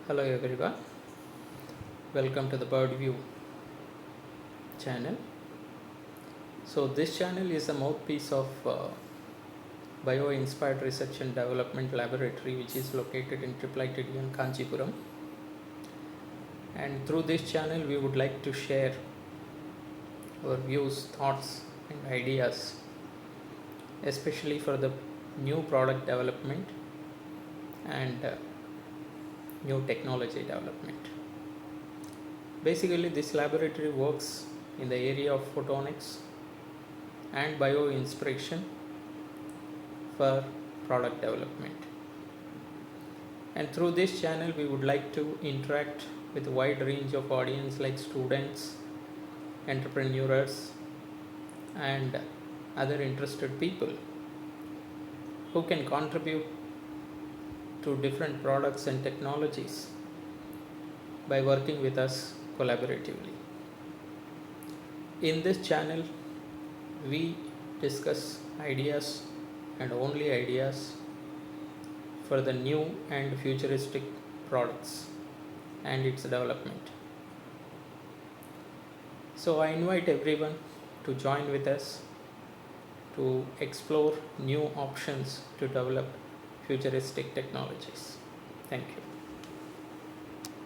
Hello everyone, welcome to the BiRD channel. So this channel is a mouthpiece of Bio-Inspired Research and Development Laboratory, which is located in IIIT Kanchipuram. And through this channel we would like to share our views, thoughts and ideas, especially for the new product development and new technology development. Basically, this laboratory works in the area of photonics and bioinspiration for product development. And through this channel, we would like to interact with a wide range of audience like students, entrepreneurs, and other interested people who can contribute to different products and technologies by working with us collaboratively. In this channel, we discuss ideas and only ideas for the new and futuristic products and its development. So I invite everyone to join with us to explore new options to develop futuristic technologies. Thank you.